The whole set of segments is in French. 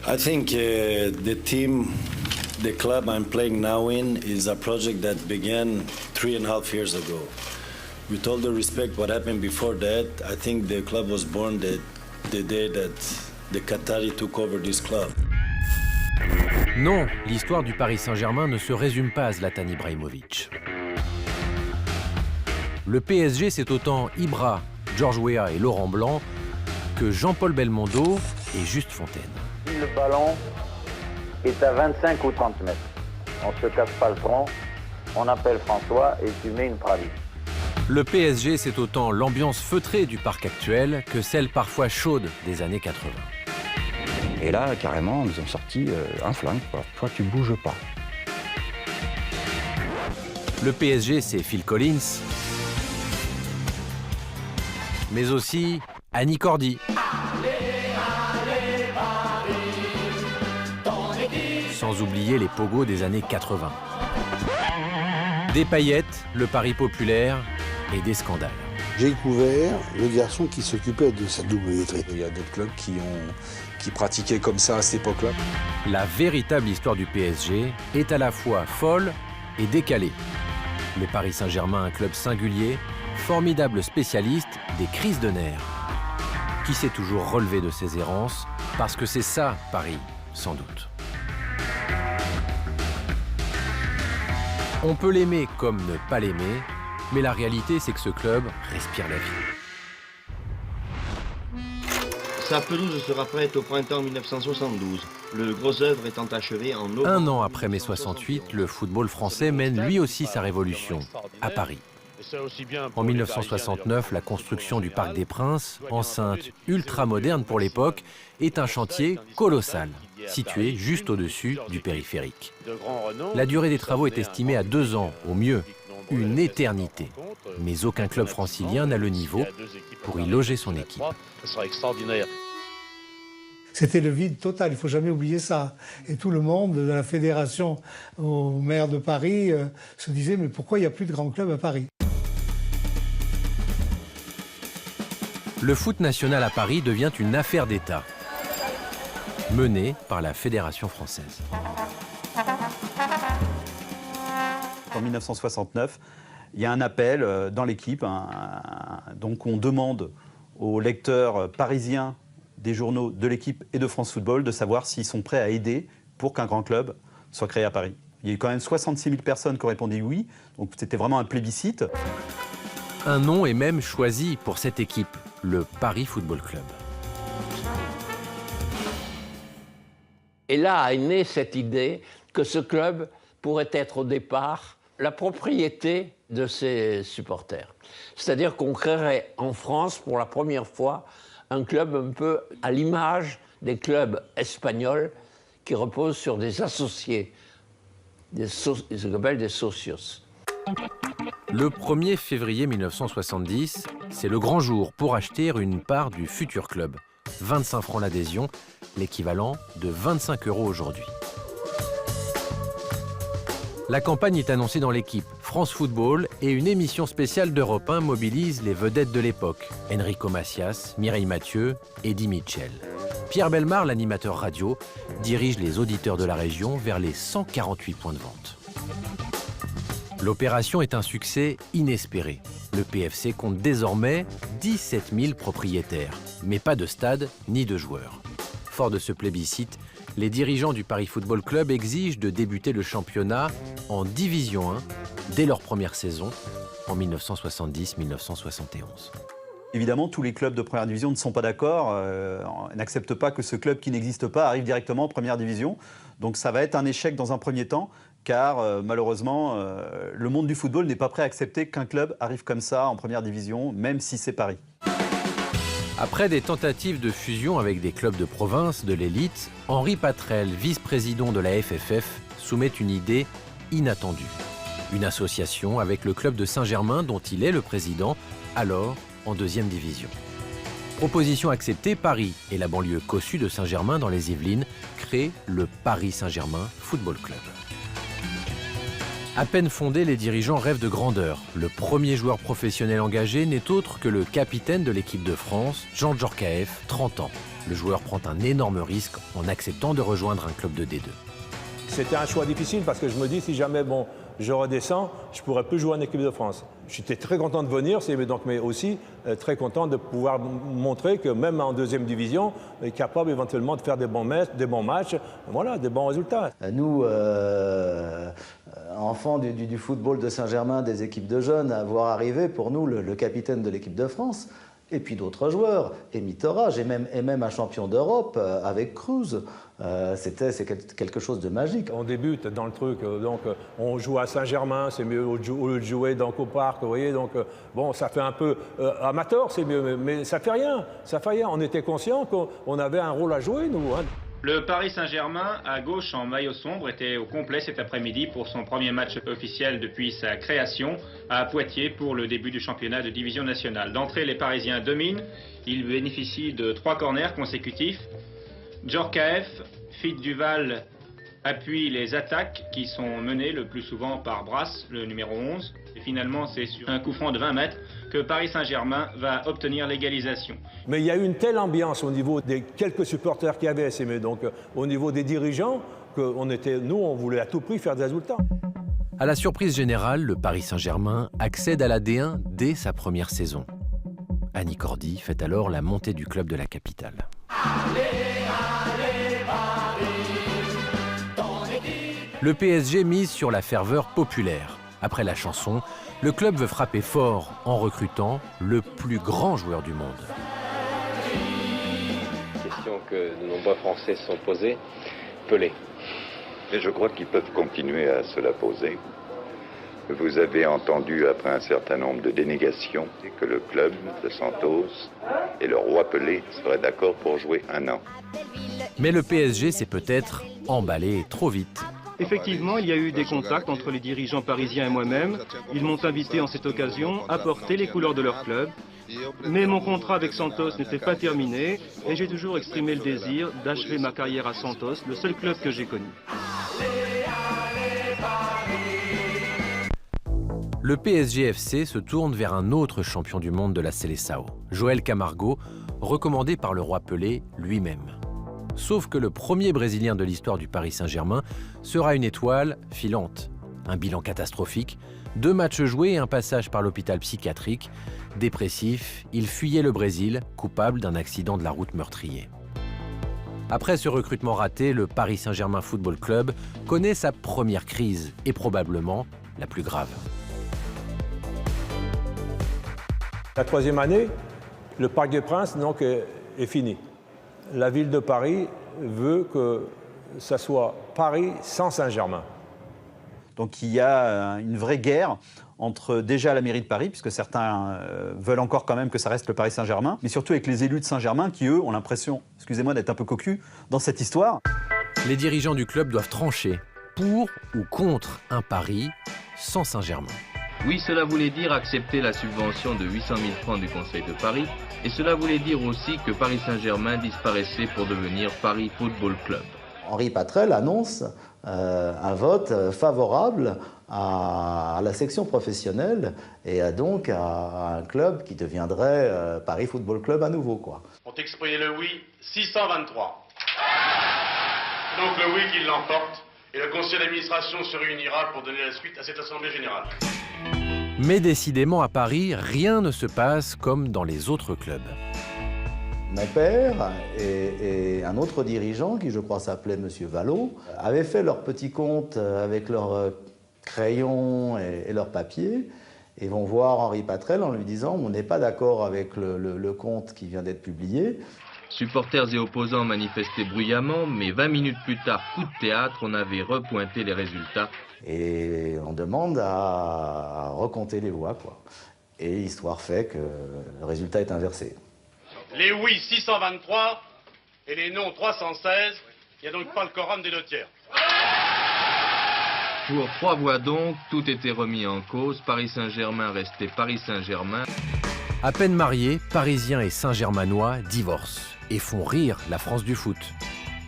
I think the team, the club I'm playing now in, is a project that began 3.5 years ago. With all the respect, what happened before that, I think the club was born the day that the Qatari took over this club. Non, l'histoire du Paris Saint-Germain ne se résume pas à Zlatan Ibrahimovic. Le PSG, c'est autant Ibra, Georges Weah et Laurent Blanc que Jean-Paul Belmondo et Juste Fontaine. Le ballon est à 25 ou 30 mètres. On ne se casse pas le front, on appelle François et tu mets une praline. Le PSG, c'est autant l'ambiance feutrée du parc actuel que celle parfois chaude des années 80. Et là, carrément, ils ont sorti un flingue, quoi. Toi, tu bouges pas. Le PSG, c'est Phil Collins, mais aussi Annie Cordy. Sans oublier les pogos des années 80. Des paillettes, le Paris populaire et des scandales. J'ai découvert le garçon qui s'occupait de sa double lettrée. Il y a d'autres clubs qui pratiquaient comme ça à cette époque-là. La véritable histoire du PSG est à la fois folle et décalée. Le Paris Saint-Germain, un club singulier, formidable spécialiste des crises de nerfs, qui s'est toujours relevé de ses errances, parce que c'est ça, Paris, sans doute. On peut l'aimer comme ne pas l'aimer, mais la réalité, c'est que ce club respire la vie. Sa pelouse sera prête au printemps 1972, le gros œuvre étant achevé en novembre. Un an après mai 68, le football français mène lui aussi sa révolution, à Paris. En 1969, la construction du Parc des Princes, enceinte ultra-moderne pour l'époque, est un chantier colossal, situé juste au-dessus du périphérique. La durée des travaux est estimée à 2 ans, au mieux, une éternité. Mais aucun club francilien n'a le niveau pour y loger son équipe. Ce sera extraordinaire. C'était le vide total, il ne faut jamais oublier ça. Et tout le monde, de la fédération au maire de Paris, se disait « mais pourquoi il n'y a plus de grands clubs à Paris ?» Le foot national à Paris devient une affaire d'État, menée par la Fédération française. En 1969, il y a un appel dans l'équipe, donc on demande aux lecteurs parisiens des journaux de l'équipe et de France Football de savoir s'ils sont prêts à aider pour qu'un grand club soit créé à Paris. Il y a eu quand même 66 000 personnes qui ont répondu oui, donc c'était vraiment un plébiscite. Un nom est même choisi pour cette équipe, le Paris Football Club. Et là est née cette idée que ce club pourrait être au départ la propriété de ses supporters. C'est-à-dire qu'on créerait en France pour la première fois un club un peu à l'image des clubs espagnols qui reposent sur des associés, ce qu'on appelle des socios. Le 1er février 1970, c'est le grand jour pour acheter une part du futur club. 25 francs l'adhésion, l'équivalent de 25 € aujourd'hui. La campagne est annoncée dans l'équipe. France Football et une émission spéciale d'Europe 1 mobilisent les vedettes de l'époque. Enrico Macias, Mireille Mathieu, Eddie Mitchell. Pierre Bellemare, l'animateur radio, dirige les auditeurs de la région vers les 148 points de vente. L'opération est un succès inespéré. Le PFC compte désormais 17 000 propriétaires, mais pas de stade ni de joueurs. Fort de ce plébiscite, les dirigeants du Paris Football Club exigent de débuter le championnat en Division 1 dès leur première saison en 1970-1971. Évidemment, tous les clubs de première division ne sont pas d'accord, n'acceptent pas que ce club qui n'existe pas arrive directement en première division. Donc ça va être un échec dans un premier temps, car malheureusement, le monde du football n'est pas prêt à accepter qu'un club arrive comme ça en première division, même si c'est Paris. Après des tentatives de fusion avec des clubs de province de l'élite, Henri Patrel, vice-président de la FFF, soumet une idée inattendue. Une association avec le club de Saint-Germain, dont il est le président, alors en 2e division. Proposition acceptée, Paris et la banlieue cossue de Saint-Germain dans les Yvelines créent le Paris Saint-Germain Football Club. À peine fondé, les dirigeants rêvent de grandeur. Le premier joueur professionnel engagé n'est autre que le capitaine de l'équipe de France, Jean Djorkaeff, 30 ans. Le joueur prend un énorme risque en acceptant de rejoindre un club de D2. C'était un choix difficile parce que je me dis, si jamais je redescends, je ne pourrais plus jouer en équipe de France. J'étais très content de venir, mais aussi très content de pouvoir montrer que même en deuxième division, on est capable éventuellement de faire des bons matchs, voilà, des bons résultats. Nous, enfants du football de Saint-Germain, des équipes de jeunes, à voir arriver pour nous le capitaine de l'équipe de France, et puis d'autres joueurs, et Mitterrand, et même un champion d'Europe avec Cruz. C'est quelque chose de magique. On débute dans le truc, donc on joue à Saint-Germain, c'est mieux au lieu de jouer donc au parc, vous voyez, donc bon, ça fait un peu amateur, c'est mieux, mais ça fait rien, On était conscients qu'on avait un rôle à jouer, nous. Hein. Le Paris Saint-Germain, à gauche en maillot sombre, était au complet cet après-midi pour son premier match officiel depuis sa création à Poitiers pour le début du championnat de division nationale. D'entrée, les Parisiens dominent. Ils bénéficient de 3 corners consécutifs. Djorkaeff, Fite Duval appuie les attaques qui sont menées le plus souvent par Brasse, le numéro 11. Et finalement, c'est sur un coup franc de 20 mètres que Paris Saint-Germain va obtenir l'égalisation. Mais il y a eu une telle ambiance au niveau des quelques supporters qu'il y avait, donc au niveau des dirigeants, que nous, on voulait à tout prix faire des résultats. À la surprise générale, le Paris Saint-Germain accède à la D1 dès sa première saison. Annie Cordy fait alors la montée du club de la capitale. Le PSG mise sur la ferveur populaire. Après la chanson, le club veut frapper fort en recrutant le plus grand joueur du monde. Question que de nombreux Français se sont posées, Pelé. Et je crois qu'ils peuvent continuer à se la poser. Vous avez entendu, après un certain nombre de dénégations, que le club de Santos et le roi Pelé seraient d'accord pour jouer 1 an. Mais le PSG s'est peut-être emballé trop vite. Effectivement, il y a eu des contacts entre les dirigeants parisiens et moi-même. Ils m'ont invité en cette occasion à porter les couleurs de leur club. Mais mon contrat avec Santos n'était pas terminé et j'ai toujours exprimé le désir d'achever ma carrière à Santos, le seul club que j'ai connu. Le PSG FC se tourne vers un autre champion du monde de la Seleção, Joël Camargo, recommandé par le roi Pelé lui-même. Sauf que le premier Brésilien de l'histoire du Paris Saint-Germain sera une étoile filante. Un bilan catastrophique, 2 matchs joués et un passage par l'hôpital psychiatrique. Dépressif, il fuyait le Brésil, coupable d'un accident de la route meurtrier. Après ce recrutement raté, le Paris Saint-Germain Football Club connaît sa première crise, et probablement la plus grave. La 3e année, le Parc des Princes donc, est fini. La ville de Paris veut que ça soit Paris sans Saint-Germain. Donc il y a une vraie guerre entre déjà la mairie de Paris, puisque certains veulent encore quand même que ça reste le Paris Saint-Germain, mais surtout avec les élus de Saint-Germain qui, eux, ont l'impression, excusez-moi d'être un peu cocu dans cette histoire. Les dirigeants du club doivent trancher pour ou contre un Paris sans Saint-Germain. Oui, cela voulait dire accepter la subvention de 800 000 francs du Conseil de Paris, et cela voulait dire aussi que Paris Saint-Germain disparaissait pour devenir Paris Football Club. Henri Patrel annonce un vote favorable à la section professionnelle et donc à un club qui deviendrait Paris Football Club à nouveau, quoi. Ont exprimé le oui 623. Donc le oui qui l'emporte et le conseil d'administration se réunira pour donner la suite à cette assemblée générale. Mais décidément à Paris, rien ne se passe comme dans les autres clubs. Mon père et un autre dirigeant, qui je crois s'appelait M. Vallot, avaient fait leur petit compte avec leurs crayons et leurs papiers, et vont voir Henri Patrel en lui disant « on n'est pas d'accord avec le compte qui vient d'être publié ». Supporters et opposants manifestaient bruyamment, mais 20 minutes plus tard, coup de théâtre, on avait repointé les résultats. Et on demande à recompter les voix, quoi. Et histoire fait que le résultat est inversé. Les oui 623 et les non 316, il n'y a donc pas le quorum des 2 tiers. Pour 3 voix donc, tout était remis en cause, Paris Saint-Germain restait Paris Saint-Germain. À peine mariés, Parisiens et Saint-Germanois divorcent et font rire la France du foot.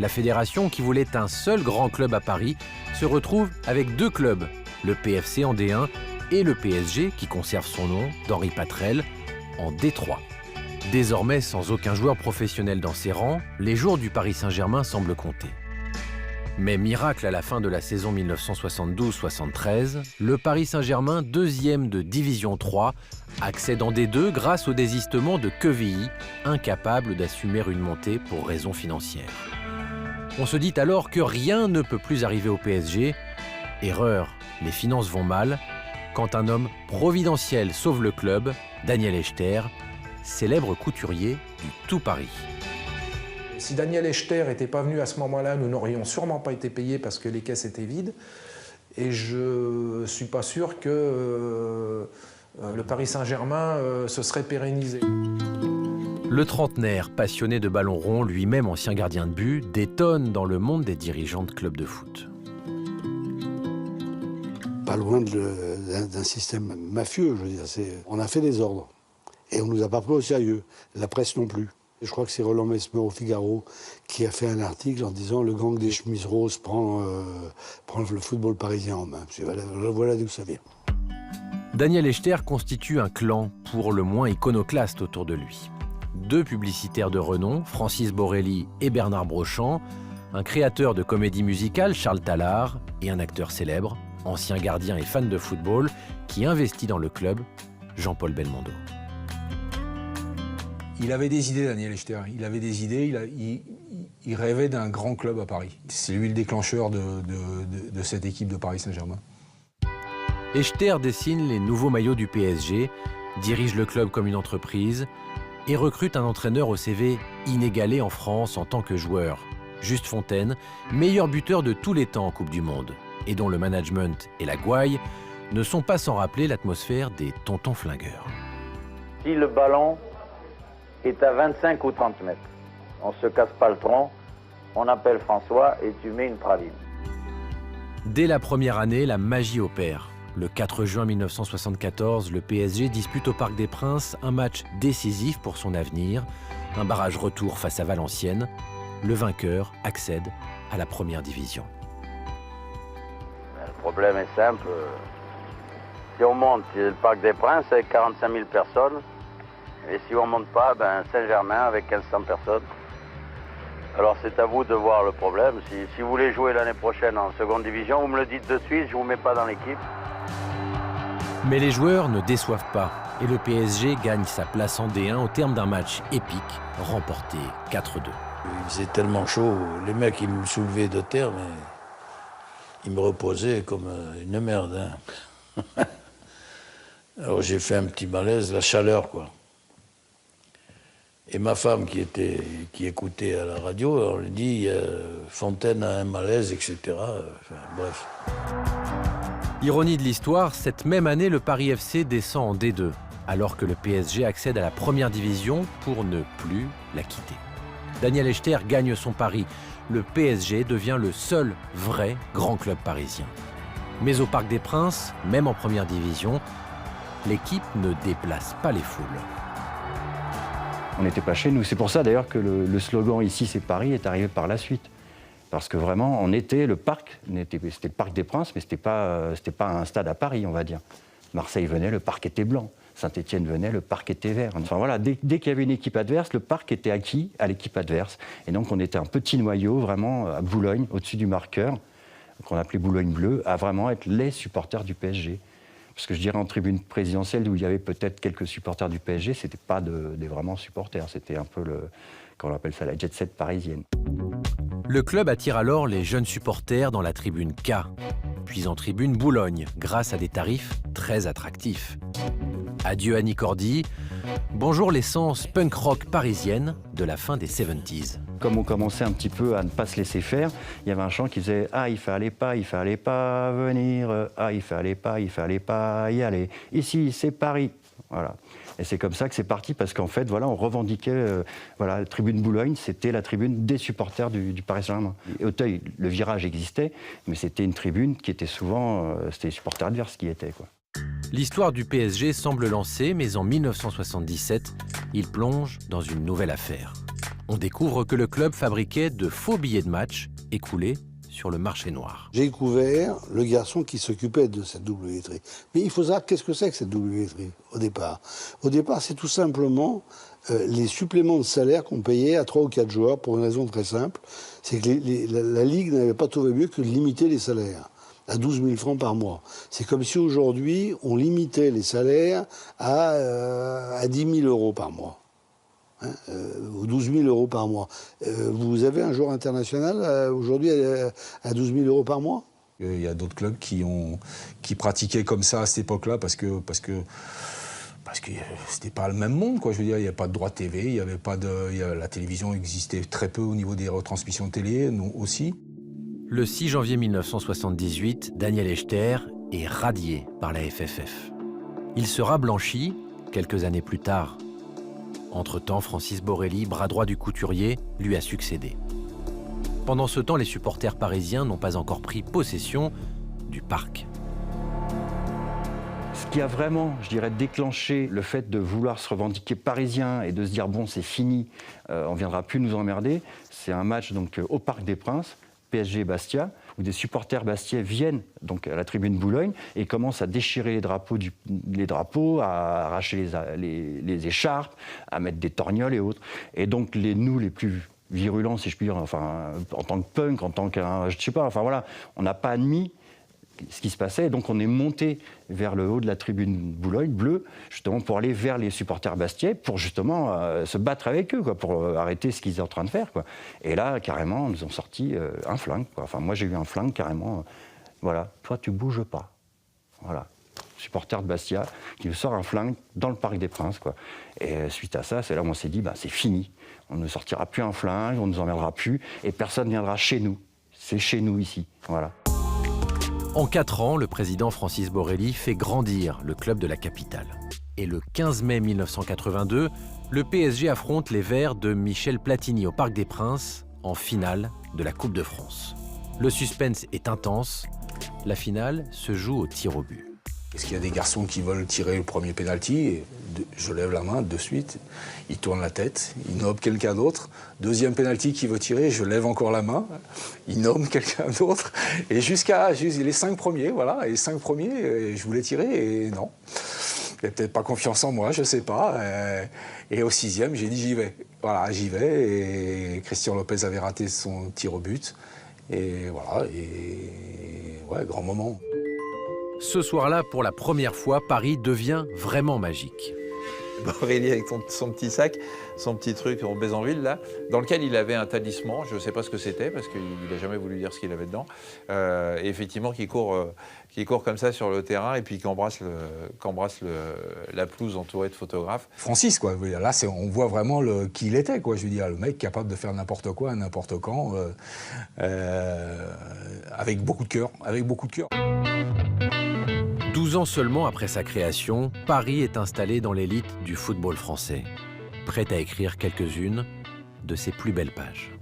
La fédération, qui voulait un seul grand club à Paris, se retrouve avec 2 clubs, le PFC en D1 et le PSG, qui conserve son nom, d'Henri Patrel, en D3. Désormais sans aucun joueur professionnel dans ses rangs, les jours du Paris Saint-Germain semblent compter. Mais miracle à la fin de la saison 1972-73, le Paris Saint-Germain, deuxième de Division 3, accède en D2 grâce au désistement de Quevilly, incapable d'assumer une montée pour raisons financières. On se dit alors que rien ne peut plus arriver au PSG. Erreur, les finances vont mal, quand un homme providentiel sauve le club, Daniel Echter, célèbre couturier du tout Paris. Si Daniel Echter n'était pas venu à ce moment-là, nous n'aurions sûrement pas été payés parce que les caisses étaient vides. Et je ne suis pas sûr que le Paris Saint-Germain se serait pérennisé. Le trentenaire, passionné de ballon rond, lui-même ancien gardien de but, détonne dans le monde des dirigeants de clubs de foot. Pas loin d'un système mafieux, je veux dire. On a fait des ordres et on ne nous a pas pris au sérieux. La presse non plus. Je crois que c'est Roland Mesmer au Figaro qui a fait un article en disant « Le gang des chemises roses prend le football parisien en main ». Voilà d'où ça vient. Daniel Echter constitue un clan pour le moins iconoclaste autour de lui. Deux publicitaires de renom, Francis Borelli et Bernard Brochamp, un créateur de comédie musicale, Charles Tallard, et un acteur célèbre, ancien gardien et fan de football, qui investit dans le club, Jean-Paul Belmondo. Il avait des idées, Daniel Echter. Il avait des idées, il rêvait d'un grand club à Paris. C'est lui le déclencheur de cette équipe de Paris Saint-Germain. Echter dessine les nouveaux maillots du PSG, dirige le club comme une entreprise et recrute un entraîneur au CV inégalé en France en tant que joueur, Juste Fontaine, meilleur buteur de tous les temps en Coupe du Monde, et dont le management et la gouaille ne sont pas sans rappeler l'atmosphère des tontons flingueurs. Si le ballon est à 25 ou 30 mètres, on se casse pas le tronc, on appelle François et tu mets une praline. Dès la première année, la magie opère. Le 4 juin 1974, le PSG dispute au Parc des Princes un match décisif pour son avenir, un barrage retour face à Valenciennes. Le vainqueur accède à la première division. Le problème est simple. Si on monte, le Parc des Princes avec 45 000 personnes. Et si on ne monte pas, Saint-Germain avec 1500 personnes. Alors c'est à vous de voir le problème. Si vous voulez jouer l'année prochaine en seconde division, vous me le dites de suite, je ne vous mets pas dans l'équipe. Mais les joueurs ne déçoivent pas. Et le PSG gagne sa place en D1 au terme d'un match épique, remporté 4-2. Il faisait tellement chaud, les mecs ils me soulevaient de terre, mais ils me reposaient comme une merde. Hein. Alors j'ai fait un petit malaise, la chaleur quoi. Et ma femme qui écoutait à la radio, on lui dit Fontaine a un malaise, etc. Enfin, bref. Ironie de l'histoire, cette même année, le Paris FC descend en D2, alors que le PSG accède à la première division pour ne plus la quitter. Daniel Echter gagne son pari. Le PSG devient le seul vrai grand club parisien. Mais au Parc des Princes, même en première division, l'équipe ne déplace pas les foules. On n'était pas chez nous. C'est pour ça d'ailleurs que le slogan « Ici c'est Paris » est arrivé par la suite. Parce que vraiment, on était le parc, c'était le Parc des Princes, mais c'était pas un stade à Paris, on va dire. Marseille venait, le parc était blanc. Saint-Étienne venait, le parc était vert. Enfin voilà, dès qu'il y avait une équipe adverse, le parc était acquis à l'équipe adverse. Et donc on était un petit noyau, vraiment, à Boulogne, au-dessus du marqueur, qu'on appelait Boulogne Bleu, à vraiment être les supporters du PSG. Parce que je dirais en tribune présidentielle, où il y avait peut-être quelques supporters du PSG, c'était pas des vraiment supporters, c'était un peu qu'on appelle ça la jet-set parisienne. Le club attire alors les jeunes supporters dans la tribune K, puis en tribune Boulogne, grâce à des tarifs très attractifs. Adieu Annie Cordy, bonjour l'essence punk rock parisienne de la fin des 70s. Comme on commençait un petit peu à ne pas se laisser faire, il y avait un chant qui disait « Ah, il fallait pas venir, ah, il fallait pas y aller, ici c'est Paris ». Voilà. Et c'est comme ça que c'est parti, parce qu'en fait, voilà, on revendiquait, la tribune Boulogne, c'était la tribune des supporters du Paris Saint-Germain. Auteuil, le virage existait, mais c'était une tribune qui était souvent, c'était les supporters adverses qui étaient, quoi. L'histoire du PSG semble lancée, mais en 1977, il plonge dans une nouvelle affaire. On découvre que le club fabriquait de faux billets de match écoulés sur le marché noir. J'ai découvert le garçon qui s'occupait de cette double billetterie. Mais il faut savoir qu'est-ce que c'est que cette double billetterie au départ. Au départ, c'est tout simplement les suppléments de salaire qu'on payait à 3 ou 4 joueurs pour une raison très simple. C'est que la Ligue n'avait pas trouvé mieux que de limiter les salaires à 12 000 francs par mois. C'est comme si aujourd'hui, on limitait les salaires à 10 000 euros par mois. Ou 12 000 euros par mois. Vous avez un joueur international aujourd'hui à 12 000 euros par mois? Il y a d'autres clubs qui pratiquaient comme ça à cette époque-là parce que c'était pas le même monde, quoi. Je veux dire, il n'y avait pas de droit TV, il y avait pas la télévision existait très peu au niveau des retransmissions télé, nous aussi. Le 6 janvier 1978, Daniel Echter est radié par la FFF. Il sera blanchi quelques années plus tard. Entre-temps, Francis Borrelli, bras droit du couturier, lui a succédé. Pendant ce temps, les supporters parisiens n'ont pas encore pris possession du parc. Ce qui a vraiment, je dirais, déclenché le fait de vouloir se revendiquer parisien et de se dire bon, c'est fini, on ne viendra plus nous emmerder, c'est un match donc, au Parc des Princes, PSG Bastia, où des supporters bastiais viennent donc, à la tribune Boulogne et commencent à déchirer les drapeaux, à arracher les écharpes, à mettre des torgnoles et autres. Et donc nous, les plus virulents, si je puis dire, enfin, en tant que punk, en tant qu'un, je sais pas, enfin voilà, on n'a pas admis ce qui se passait, et donc on est monté vers le haut de la tribune Boulogne bleue, justement pour aller vers les supporters bastiais, pour justement se battre avec eux, quoi, pour arrêter ce qu'ils étaient en train de faire, quoi. Et là, carrément, ils ont sorti un flingue, quoi. Enfin, moi j'ai eu un flingue carrément, voilà, toi tu bouges pas, voilà. Supporter de Bastia qui sort un flingue dans le Parc des Princes, quoi. Et suite à ça, c'est là où on s'est dit, bah, c'est fini, on ne sortira plus un flingue, on ne nous emmerdera plus, et personne ne viendra chez nous, c'est chez nous ici, voilà. En 4 ans, le président Francis Borrelli fait grandir le club de la capitale. Et le 15 mai 1982, le PSG affronte les Verts de Michel Platini au Parc des Princes en finale de la Coupe de France. Le suspense est intense. La finale se joue au tir au but. Est-ce qu'il y a des garçons qui veulent tirer le premier pénalty? Je lève la main de suite, il tourne la tête, il nomme quelqu'un d'autre. Deuxième pénalty qui veut tirer, je lève encore la main, il nomme quelqu'un d'autre. Et jusqu'à les 5 premiers, voilà. Et les 5 premiers, je voulais tirer et non. Il n'avait peut-être pas confiance en moi, je ne sais pas. Et au 6e, j'ai dit j'y vais. Voilà, j'y vais. Et Christian Lopez avait raté son tir au but. Et voilà, et ouais, grand moment. Ce soir-là, pour la première fois, Paris devient vraiment magique. Borrelli avec son petit sac, son petit truc en Bézanville, là, dans lequel il avait un talisman, je ne sais pas ce que c'était, parce qu'il n'a jamais voulu dire ce qu'il avait dedans, et effectivement qui court comme ça sur le terrain, et puis qui embrasse la pelouse entourée de photographes. Francis, quoi, là on voit vraiment qui il était, quoi, je veux dire, le mec capable de faire n'importe quoi, n'importe quand, avec beaucoup de cœur, 12 ans seulement après sa création, Paris est installé dans l'élite du football français, prêt à écrire quelques-unes de ses plus belles pages.